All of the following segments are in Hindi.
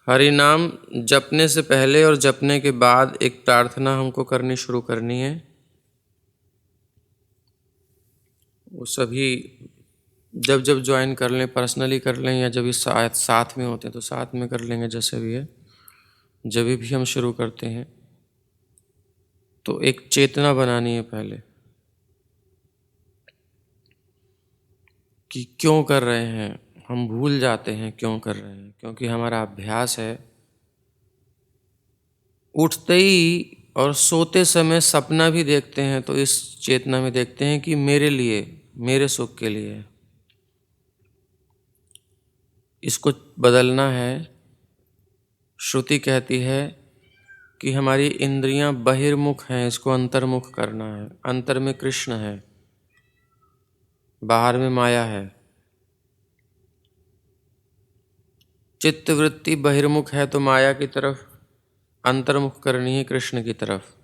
हरि नाम जपने से पहले और जपने के बाद एक प्रार्थना हमको करनी शुरू करनी है। वो सभी जब जब ज्वाइन कर लें, पर्सनली कर लें, या जब इस साथ में होते हैं तो साथ में कर लेंगे, जैसे भी है। जब भी हम शुरू करते हैं तो एक चेतना बनानी है पहले कि क्यों कर रहे हैं। हम भूल जाते हैं क्यों कर रहे हैं, क्योंकि हमारा अभ्यास है उठते ही और सोते समय सपना भी देखते हैं तो इस चेतना में देखते हैं कि मेरे लिए, मेरे सुख के लिए। इसको बदलना है। श्रुति कहती है कि हमारी इंद्रियां बहिर्मुख हैं, इसको अंतर्मुख करना है। अंतर में कृष्ण है, बाहर में माया है। चित्त वृत्ति बहिर्मुख है तो माया की तरफ, अंतर्मुख करनी है कृष्ण की तरफ।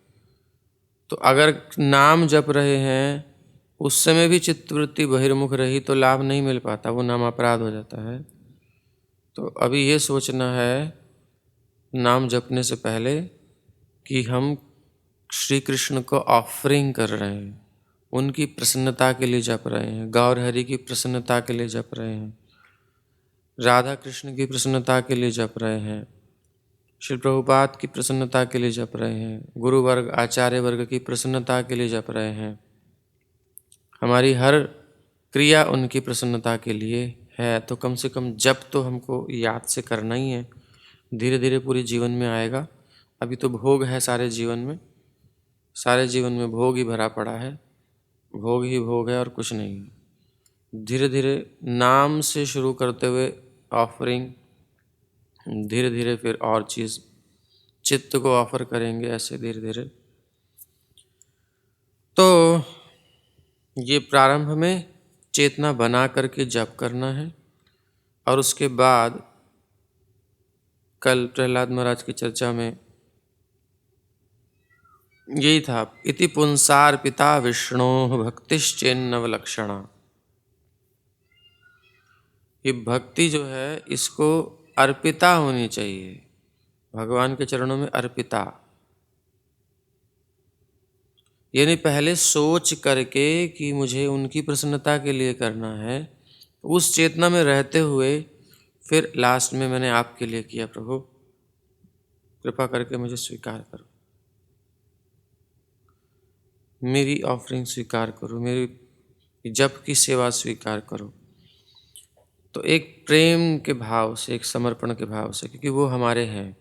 तो अगर नाम जप रहे हैं उस समय भी चित्तवृत्ति बहिर्मुख रही तो लाभ नहीं मिल पाता, वो नाम अपराध हो जाता है। तो अभी ये सोचना है नाम जपने से पहले कि हम श्री कृष्ण को ऑफरिंग कर रहे हैं, उनकी प्रसन्नता के लिए जप रहे हैं, गौर हरि की प्रसन्नता के लिए जप रहे हैं, राधा कृष्ण की प्रसन्नता के लिए जप रहे हैं, श्री प्रभुपाद की प्रसन्नता के लिए जप रहे हैं, गुरु वर्ग आचार्य वर्ग की प्रसन्नता के लिए जप रहे हैं। हमारी हर क्रिया उनकी प्रसन्नता के लिए है, तो कम से कम जप तो हमको याद से करना ही है। धीरे धीरे पूरी जीवन में आएगा। अभी तो भोग है सारे जीवन में, सारे जीवन में भोग ही भरा पड़ा है, भोग ही भोग है और कुछ नहीं है। धीरे धीरे नाम से शुरू करते हुए ऑफरिंग, धीरे धीरे फिर और चीज़ चित्त को ऑफर करेंगे, ऐसे धीरे धीरे। तो ये प्रारंभ में चेतना बना करके जप करना है। और उसके बाद कल प्रहलाद महाराज की चर्चा में यही था, इति पुंसार पिता विष्णो भक्तिश्चेन्नव लक्षणा। ये भक्ति जो है इसको अर्पिता होनी चाहिए, भगवान के चरणों में अर्पिता। यानी पहले सोच करके कि मुझे उनकी प्रसन्नता के लिए करना है, उस चेतना में रहते हुए फिर लास्ट में मैंने आपके लिए किया, प्रभु कृपा करके मुझे स्वीकार करो, मेरी ऑफरिंग स्वीकार करो, मेरी जप की सेवा स्वीकार करो। तो एक प्रेम के भाव से, एक समर्पण के भाव से, क्योंकि वो हमारे हैं,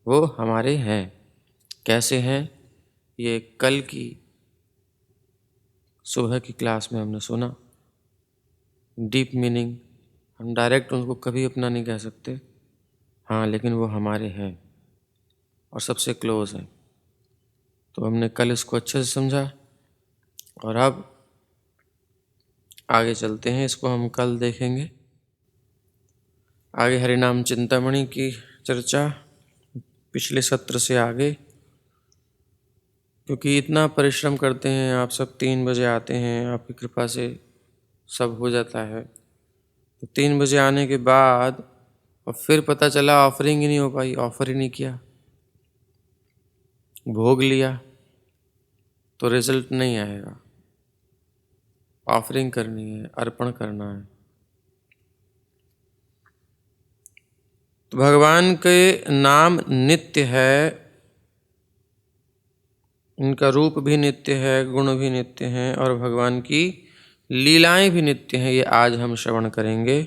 वो हमारे हैं। कैसे हैं ये कल की सुबह की क्लास में हमने सुना। डीप मीनिंग हम डायरेक्ट उनको कभी अपना नहीं कह सकते, हाँ, लेकिन वो हमारे हैं और सबसे क्लोज हैं। तो हमने कल इसको अच्छे से समझा और अब आगे चलते हैं, इसको हम कल देखेंगे। आगे हरिनाम चिंतामणि की चर्चा पिछले सत्र से आगे, क्योंकि इतना परिश्रम करते हैं आप सब, 3 बजे आते हैं, आपकी कृपा से सब हो जाता है। तो 3 बजे आने के बाद और फिर पता चला ऑफरिंग ही नहीं हो पाई, ऑफर ही नहीं किया, भोग लिया तो रिजल्ट नहीं आएगा। ऑफरिंग करनी है, अर्पण करना है। तो भगवान के नाम नित्य है, उनका रूप भी नित्य है, गुण भी नित्य हैं, और भगवान की लीलाएं भी नित्य हैं। ये आज हम श्रवण करेंगे।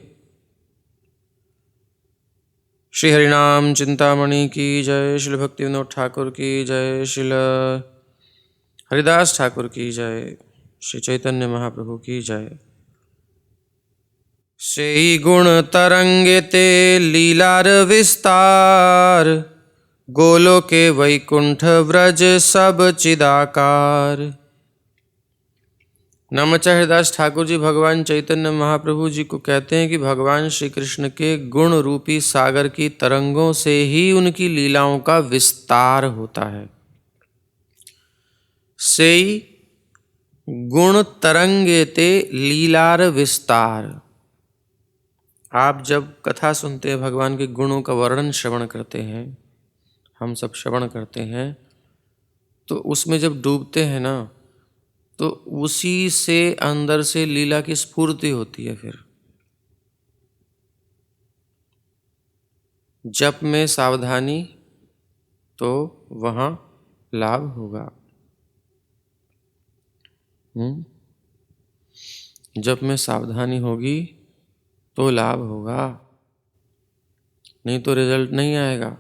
श्री हरिनाम चिंतामणि की जय, श्री भक्ति विनोद ठाकुर की जय, श्री हरिदास ठाकुर की जय, श्री चैतन्य महाप्रभु की जय। से गुण तरंगिते लीलार विस्तार, गोलोके वैकुंठ व्रज सब चिदाकार। नामचा हरिदास ठाकुर जी भगवान चैतन्य महाप्रभु जी को कहते हैं कि भगवान श्री कृष्ण के गुण रूपी सागर की तरंगों से ही उनकी लीलाओं का विस्तार होता है। से गुण तरंगेते लीलार विस्तार। आप जब कथा सुनते हैं, भगवान के गुणों का वर्णन श्रवण करते हैं, हम सब श्रवण करते हैं, तो उसमें जब डूबते हैं ना, तो उसी से अंदर से लीला की स्फूर्ति होती है। फिर जप में सावधानी तो वहाँ लाभ होगा। जप में सावधानी होगी तो लाभ होगा, नहीं तो रिजल्ट नहीं आएगा।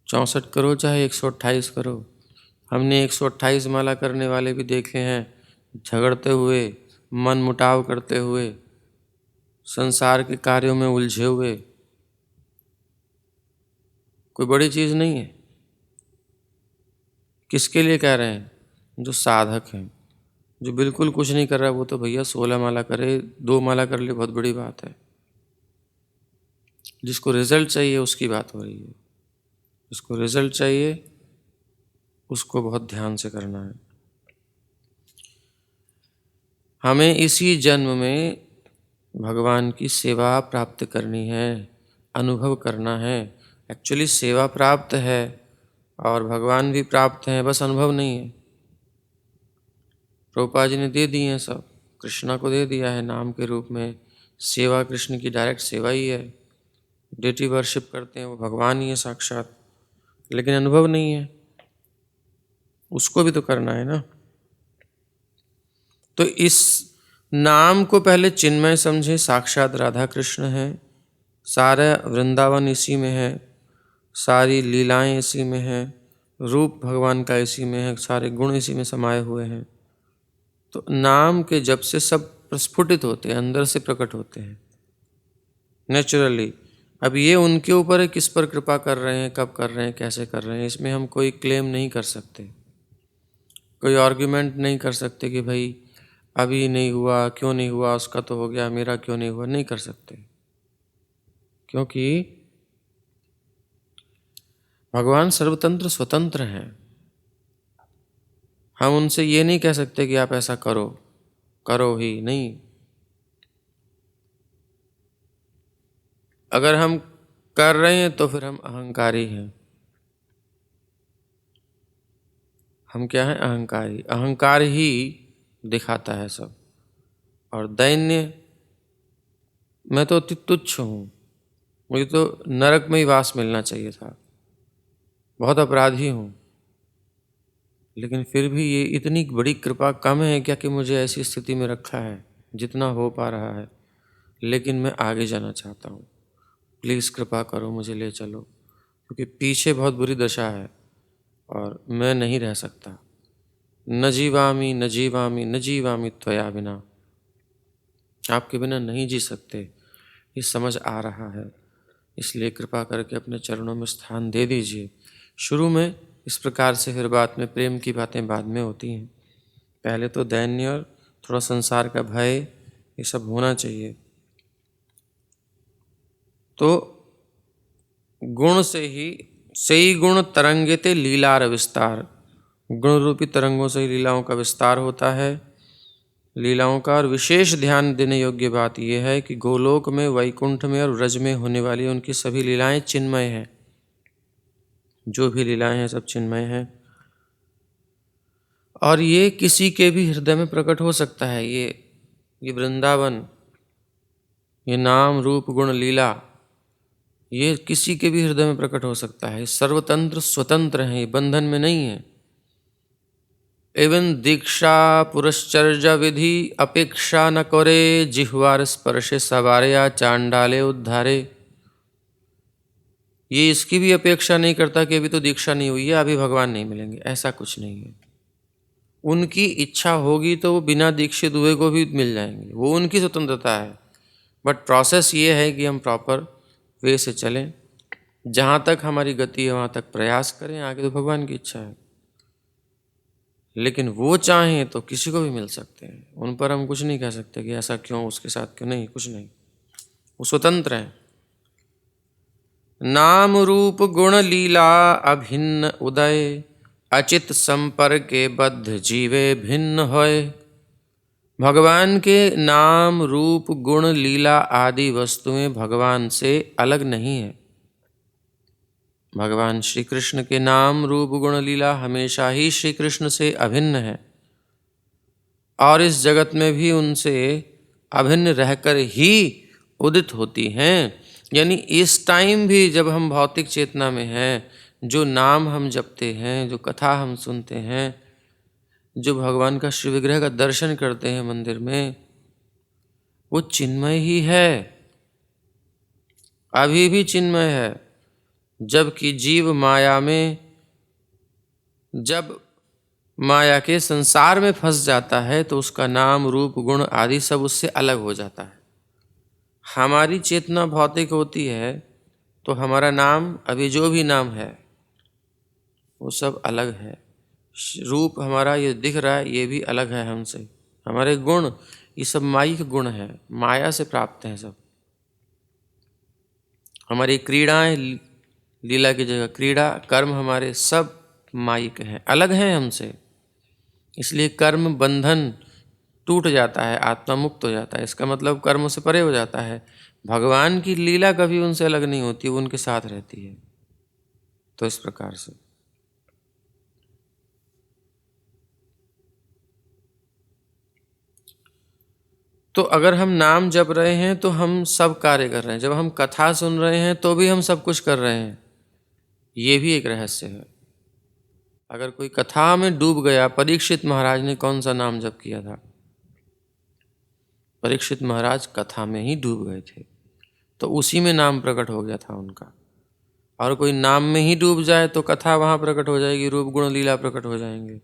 64 करो चाहे 128 करो। हमने 128 माला करने वाले भी देखे हैं झगड़ते हुए, मन मुटाव करते हुए, संसार के कार्यों में उलझे हुए। कोई बड़ी चीज़ नहीं है। किसके लिए कह रहे हैं? जो साधक हैं, जो बिल्कुल कुछ नहीं कर रहा, वो तो भैया 16 माला करे, 2 माला कर ले, बहुत बड़ी बात है। जिसको रिजल्ट चाहिए उसकी बात हो रही है। जिसको रिजल्ट चाहिए उसको बहुत ध्यान से करना है। हमें इसी जन्म में भगवान की सेवा प्राप्त करनी है, अनुभव करना है। एक्चुअली सेवा प्राप्त है और भगवान भी प्राप्त हैं, बस अनुभव नहीं है। प्रभुपाद जी ने दे दिए हैं सब, कृष्णा को दे दिया है नाम के रूप में। सेवा कृष्ण की डायरेक्ट सेवा ही है। डेटी वर्शिप करते हैं, वो भगवान ही है साक्षात, लेकिन अनुभव नहीं है। उसको भी तो करना है ना। तो इस नाम को पहले चिन्मय समझे, साक्षात राधा कृष्ण है, सारा वृंदावन इसी में है, सारी लीलाएं इसी में हैं, रूप भगवान का इसी में है, सारे गुण इसी में समाये हुए हैं। तो नाम के जब से सब प्रस्फुटित होते हैं, अंदर से प्रकट होते हैं नेचुरली। अब ये उनके ऊपर है किस पर कृपा कर रहे हैं, कब कर रहे हैं, कैसे कर रहे हैं। इसमें हम कोई क्लेम नहीं कर सकते, कोई आर्ग्यूमेंट नहीं कर सकते कि भाई अभी नहीं हुआ, क्यों नहीं हुआ, उसका तो हो गया, मेरा क्यों नहीं हुआ। नहीं कर सकते, क्योंकि भगवान सर्वतंत्र स्वतंत्र हैं। हम उनसे ये नहीं कह सकते कि आप ऐसा करो, करो ही नहीं। अगर हम कर रहे हैं तो फिर हम अहंकारी हैं। हम क्या हैं? अहंकारी। अहंकार ही दिखाता है सब। और दैन्य, मैं तो अति तुच्छ हूँ, मुझे तो नरक में ही वास मिलना चाहिए था, बहुत अपराधी हूँ, लेकिन फिर भी ये इतनी बड़ी कृपा कम है क्या कि मुझे ऐसी स्थिति में रखा है? जितना हो पा रहा है, लेकिन मैं आगे जाना चाहता हूँ। प्लीज़ कृपा करो, मुझे ले चलो, क्योंकि पीछे बहुत बुरी दशा है और मैं नहीं रह सकता। न जीवामी न जीवामी न जीवामी त्वया बिना, आपके बिना नहीं जी सकते, ये समझ आ रहा है। इसलिए कृपा करके अपने चरणों में स्थान दे दीजिए। शुरू में इस प्रकार से, फिर बाद में प्रेम की बातें बाद में होती हैं। पहले तो दैन्य और थोड़ा संसार का भय, ये सब होना चाहिए। तो गुण से ही गुण तरंगेते लीलार विस्तार, गुण रूपी तरंगों से ही लीलाओं का विस्तार होता है। लीलाओं का और विशेष ध्यान देने योग्य बात यह है कि गोलोक में, वैकुंठ में और व्रज में होने वाली उनकी सभी लीलाएं चिन्मय हैं। जो भी लीलाएं हैं सब चिन्मय हैं, और ये किसी के भी हृदय में प्रकट हो सकता है। ये वृंदावन, ये नाम रूप गुण लीला, ये किसी के भी हृदय में प्रकट हो सकता है। सर्वतंत्र स्वतंत्र हैं, ये बंधन में नहीं है। एवं दीक्षा पुरश्चर्या विधि अपेक्षा न करे, जिह्वार स्पर्शे सवारे या चांडाले उद्धारे। ये इसकी भी अपेक्षा नहीं करता कि अभी तो दीक्षा नहीं हुई है, अभी भगवान नहीं मिलेंगे, ऐसा कुछ नहीं है। उनकी इच्छा होगी तो वो बिना दीक्षित हुए को भी मिल जाएंगे, वो उनकी स्वतंत्रता है। बट प्रोसेस ये है कि हम प्रॉपर वे से चलें, जहाँ तक हमारी गति है वहाँ तक प्रयास करें, आगे तो भगवान की इच्छा है। लेकिन वो चाहें तो किसी को भी मिल सकते हैं, उन पर हम कुछ नहीं कह सकते कि ऐसा क्यों, उसके साथ क्यों, नहीं, कुछ नहीं, वो स्वतंत्र हैं। नाम रूप गुण लीला अभिन्न उदय, अचित संपर्के बद्ध जीवे भिन्न होय। भगवान के नाम रूप गुण लीला आदि वस्तुएं भगवान से अलग नहीं है। भगवान श्री कृष्ण के नाम रूप गुण लीला हमेशा ही श्री कृष्ण से अभिन्न है और इस जगत में भी उनसे अभिन्न रहकर ही उदित होती हैं। यानी इस टाइम भी जब हम भौतिक चेतना में हैं, जो नाम हम जपते हैं, जो कथा हम सुनते हैं, जो भगवान का श्री विग्रह का दर्शन करते हैं मंदिर में, वो चिन्मय ही है, अभी भी चिन्मय है। जबकि जीव माया में, जब माया के संसार में फंस जाता है तो उसका नाम रूप गुण आदि सब उससे अलग हो जाता है। हमारी चेतना भौतिक होती है तो हमारा नाम, अभी जो भी नाम है, वो सब अलग है। रूप हमारा ये दिख रहा है, ये भी अलग है हमसे। हमारे गुण, ये सब मायिक गुण है, माया से प्राप्त हैं सब। हमारी क्रीड़ाएं, लीला की जगह क्रीड़ा, कर्म हमारे सब मायिक हैं, अलग हैं हमसे। इसलिए कर्म बंधन टूट जाता है, आत्मा मुक्त हो जाता है। इसका मतलब कर्म से परे हो जाता है। भगवान की लीला कभी उनसे अलग नहीं होती, वो उनके साथ रहती है। तो इस प्रकार से तो अगर हम नाम जप रहे हैं तो हम सब कार्य कर रहे हैं। जब हम कथा सुन रहे हैं तो भी हम सब कुछ कर रहे हैं। ये भी एक रहस्य है। अगर कोई कथा में डूब गया, परीक्षित महाराज ने कौन सा नाम जप किया था? परीक्षित महाराज कथा में ही डूब गए थे, तो उसी में नाम प्रकट हो गया था उनका। और कोई नाम में ही डूब जाए तो कथा वहाँ प्रकट हो जाएगी, रूप गुण लीला प्रकट हो जाएंगे।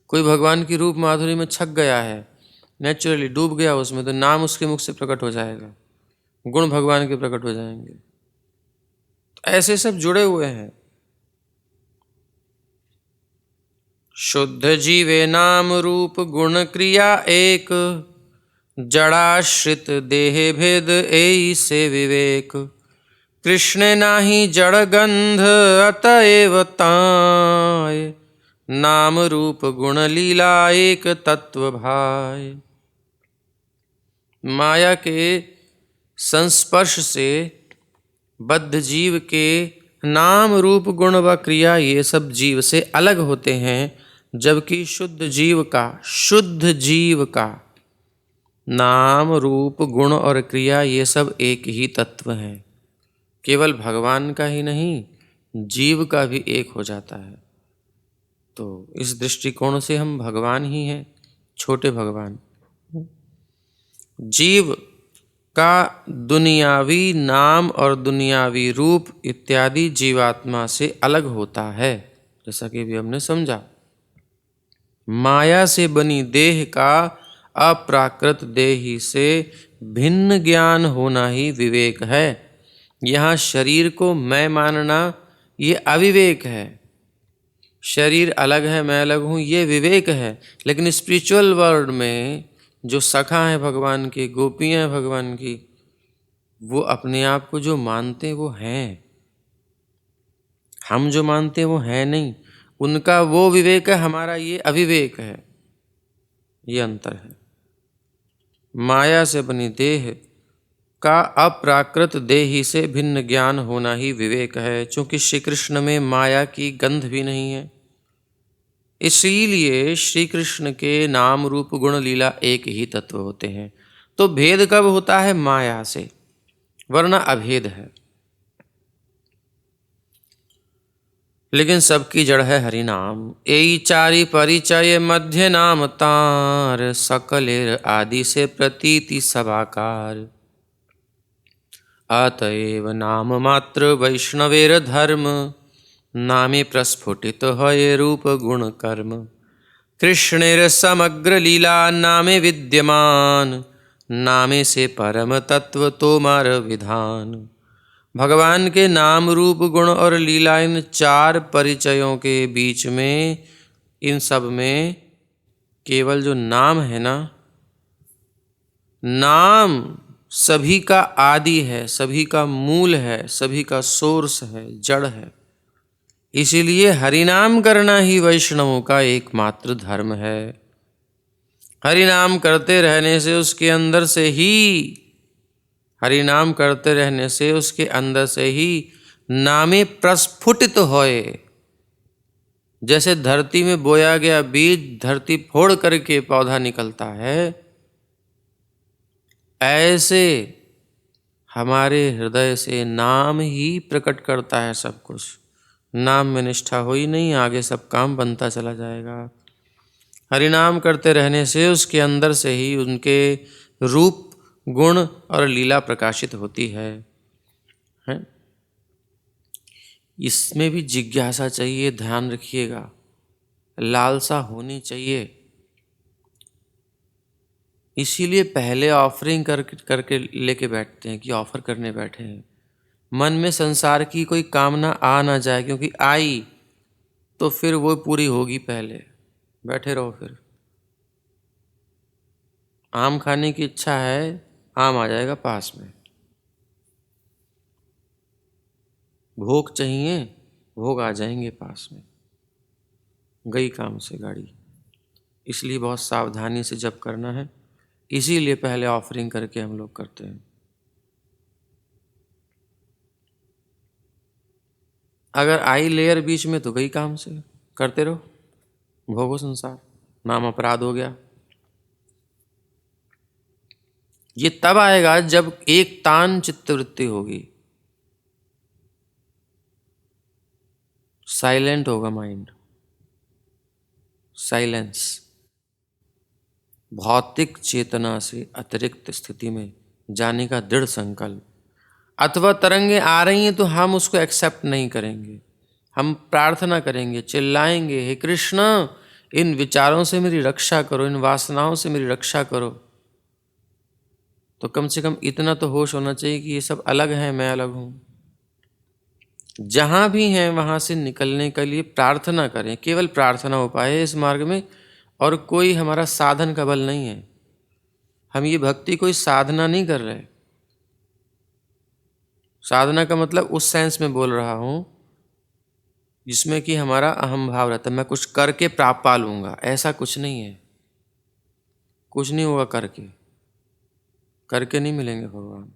कोई भगवान की रूप माधुरी में छक गया है, नेचुरली डूब गया उसमें, तो नाम उसके मुख से प्रकट हो जाएगा, गुण भगवान के प्रकट हो जाएंगे। तो ऐसे सब जुड़े हुए हैं। शुद्ध जीवे नाम रूप गुण क्रिया एक, जड़ाश्रित देहे भेद एई से विवेक। कृष्ण नाही जड़ गंध अतएव ताय, नाम रूप गुण लीला एक तत्व भाय। माया के संस्पर्श से बद्ध जीव के नाम रूप गुण व क्रिया ये सब जीव से अलग होते हैं, जबकि शुद्ध जीव का नाम रूप गुण और क्रिया ये सब एक ही तत्व हैं। केवल भगवान का ही नहीं, जीव का भी एक हो जाता है। तो इस दृष्टिकोण से हम भगवान ही हैं, छोटे भगवान। जीव का दुनियावी नाम और दुनियावी रूप इत्यादि जीवात्मा से अलग होता है, जैसा कि अभी हमने समझा। माया से बनी देह का अप्राकृत देही से भिन्न ज्ञान होना ही विवेक है। यहाँ शरीर को मैं मानना ये अविवेक है। शरीर अलग है, मैं अलग हूँ, ये विवेक है। लेकिन स्पिरिचुअल वर्ल्ड में जो सखा हैं भगवान की, गोपियाँ हैं भगवान की, वो अपने आप को जो मानते हैं वो हैं। हम जो मानते हैं वो है नहीं। उनका वो विवेक है, हमारा ये अविवेक है। ये अंतर है। माया से बनी देह का अप्राकृत देही से भिन्न ज्ञान होना ही विवेक है। चूंकि श्री कृष्ण में माया की गंध भी नहीं है, इसीलिए श्री कृष्ण के नाम रूप गुण लीला एक ही तत्व होते हैं। तो भेद कब होता है? माया से, वरना अभेद है। लेकिन सबकी जड़ है हरि नाम। एई चारि परिचय मध्य नाम तार, सकलेर आदि से प्रतीति सबाकार। अतएव नाम मात्र वैष्णवेर धर्म, नामे प्रस्फुटित है रूप गुण कर्म। कृष्णेर समग्र लीला नामे विद्यमान, नामे से परम तत्व तोमार विधान। भगवान के नाम रूप गुण और लीला, इन चार परिचयों के बीच में, इन सब में केवल जो नाम है ना, नाम सभी का आदि है, सभी का मूल है, सभी का सोर्स है, जड़ है। इसीलिए हरिनाम करना ही वैष्णवों का एकमात्र धर्म है। हरि नाम करते रहने से उसके अंदर से ही, हरि नाम करते रहने से उसके अंदर से ही नामे प्रस्फुटित होए। जैसे धरती में बोया गया बीज धरती फोड़ करके पौधा निकलता है, ऐसे हमारे हृदय से नाम ही प्रकट करता है सब कुछ। नाम में निष्ठा हुई नहीं, आगे सब काम बनता चला जाएगा। हरिनाम करते रहने से उसके अंदर से ही उनके रूप, गुण और लीला प्रकाशित होती है। इसमें भी जिज्ञासा चाहिए, ध्यान रखिएगा, लालसा होनी चाहिए। इसीलिए पहले ऑफरिंग करके लेके बैठते हैं कि ऑफर करने बैठे हैं। मन में संसार की कोई कामना आ ना जाए, क्योंकि आई तो फिर वो पूरी होगी। पहले बैठे रहो, फिर आम खाने की इच्छा है, आम आ जाएगा पास में। भोग चाहिए, भोग आ जाएंगे पास में। गई काम से गाड़ी। इसलिए बहुत सावधानी से जप करना है। इसीलिए पहले ऑफरिंग करके हम लोग करते हैं। अगर आई लेयर बीच में तो गई काम से, करते रहो, भोगो संसार, नाम अपराध हो गया। ये तब आएगा जब एक तान चित्तवृत्ति होगी, साइलेंट होगा माइंड, साइलेंस। भौतिक चेतना से अतिरिक्त स्थिति में जाने का दृढ़ संकल्प। अथवा तरंगे आ रही हैं तो हम उसको एक्सेप्ट नहीं करेंगे, हम प्रार्थना करेंगे, चिल्लाएंगे, हे कृष्ण इन विचारों से मेरी रक्षा करो, इन वासनाओं से मेरी रक्षा करो। तो कम से कम इतना तो होश होना चाहिए कि ये सब अलग हैं, मैं अलग हूँ। जहाँ भी हैं वहाँ से निकलने के लिए प्रार्थना करें। केवल प्रार्थना उपाय है इस मार्ग में, और कोई हमारा साधन का बल नहीं है। हम ये भक्ति कोई साधना नहीं कर रहे। साधना का मतलब उस सेंस में बोल रहा हूँ जिसमें कि हमारा अहम भाव रहता है, मैं कुछ करके प्राप्त पा लूँगा, ऐसा कुछ नहीं है। कुछ नहीं होगा करके, करके नहीं मिलेंगे भगवान,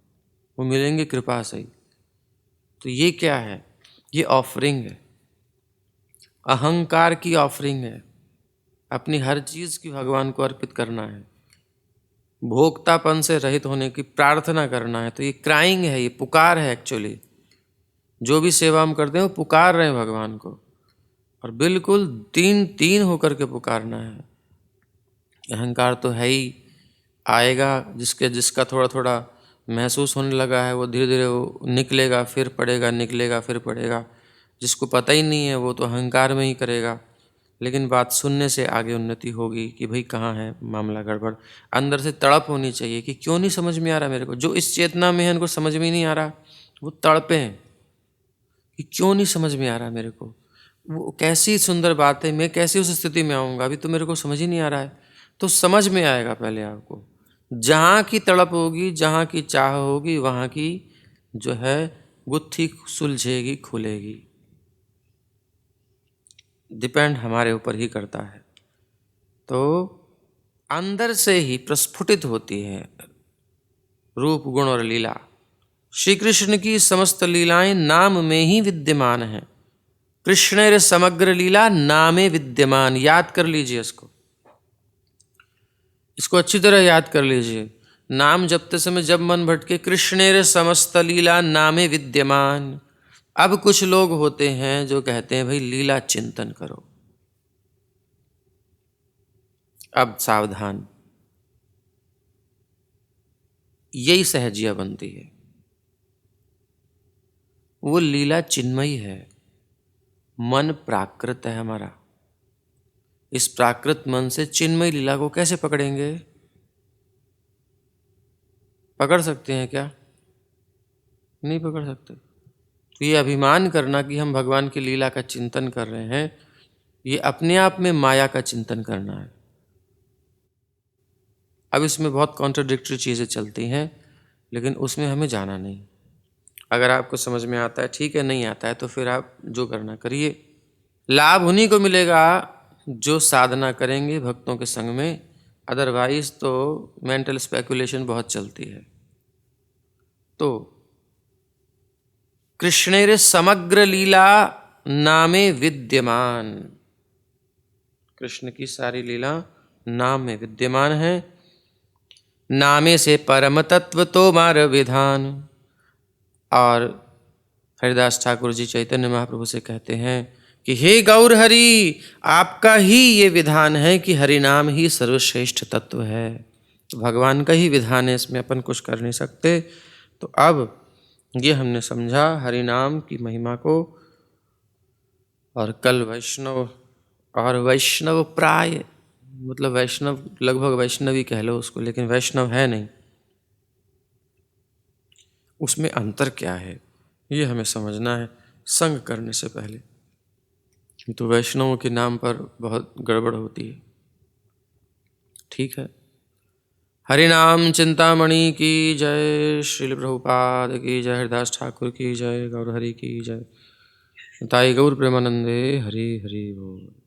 वो मिलेंगे कृपा से ही। तो ये क्या है? ये ऑफरिंग है, अहंकार की ऑफरिंग है। अपनी हर चीज़ की भगवान को अर्पित करना है, भोक्तापन से रहित होने की प्रार्थना करना है। तो ये क्राइंग है, ये पुकार है। एक्चुअली जो भी सेवा हम करते हैं वो पुकार रहे हैं भगवान को, और बिल्कुल तीन तीन होकर के पुकारना है। अहंकार तो है ही, आएगा। जिसका थोड़ा थोड़ा महसूस होने लगा है वो धीरे धीरे वो निकलेगा, फिर पड़ेगा, निकलेगा, फिर पड़ेगा। जिसको पता ही नहीं है वो तो अहंकार में ही करेगा। लेकिन बात सुनने से आगे उन्नति होगी कि भाई कहाँ है मामला गड़बड़। अंदर से तड़प होनी चाहिए कि क्यों नहीं समझ में आ रहा मेरे को। जो इस चेतना में है उनको समझ में नहीं आ रहा, वो तड़पे हैं कि क्यों नहीं समझ में आ रहा मेरे को। वो कैसी सुंदर बात है, मैं कैसी उस स्थिति में आऊँगा, अभी तो मेरे को समझ ही नहीं आ रहा है। तो समझ में आएगा पहले आपको। जहाँ की तड़प होगी, जहाँ की चाह होगी, वहाँ की जो है गुत्थी सुलझेगी, खुलेगी। डिपेंड हमारे ऊपर ही करता है। तो अंदर से ही प्रस्फुटित होती है रूप, गुण और लीला। श्री कृष्ण की समस्त लीलाएं नाम में ही विद्यमान हैं। कृष्णेर समग्र लीला नामे विद्यमान। याद कर लीजिए इसको अच्छी तरह याद कर लीजिए। नाम जपते समय जब मन भटके, कृष्णेर समस्त लीला नामे विद्यमान। अब कुछ लोग होते हैं जो कहते हैं भाई लीला चिंतन करो। अब सावधान, यही सहजिया बनती है। वो लीला चिन्मयी है। मन प्राकृत है हमारा। इस प्राकृत मन से चिन्मयी लीला को कैसे पकड़ेंगे? पकड़ सकते हैं क्या? नहीं पकड़ सकते। तो ये अभिमान करना कि हम भगवान की लीला का चिंतन कर रहे हैं, ये अपने आप में माया का चिंतन करना है। अब इसमें बहुत कॉन्ट्रडिक्टरी चीज़ें चलती हैं, लेकिन उसमें हमें जाना नहीं। अगर आपको समझ में आता है ठीक है, नहीं आता है तो फिर आप जो करना करिए। लाभ उन्हीं को मिलेगा जो साधना करेंगे भक्तों के संग में, अदरवाइज तो मेंटल स्पेकुलेशन बहुत चलती है। तो कृष्णेर समग्र लीला नामे विद्यमान, कृष्ण की सारी लीला नाम में विद्यमान है। नामे से परम तत्व तो मार विधान। और हरिदास ठाकुर जी चैतन्य महाप्रभु से कहते हैं कि हे गौर हरि, आपका ही ये विधान है कि हरि नाम ही सर्वश्रेष्ठ तत्व है। तो भगवान का ही विधान है, इसमें अपन कुछ कर नहीं सकते। तो अब ये हमने समझा हरि नाम की महिमा को। और कल वैष्णव और वैष्णव प्राय, मतलब वैष्णव लगभग वैष्णवी कह लो उसको, लेकिन वैष्णव है नहीं, उसमें अंतर क्या है ये हमें समझना है संग करने से पहले। तो वैष्णवों के नाम पर बहुत गड़बड़ होती है। ठीक है। हरि नाम चिंतामणि की जय, श्रील प्रभुपाद की जय, हरिदास ठाकुर की जय, गौर हरि की जय, ताई गौर प्रेमानंदे हरि हरि बोल।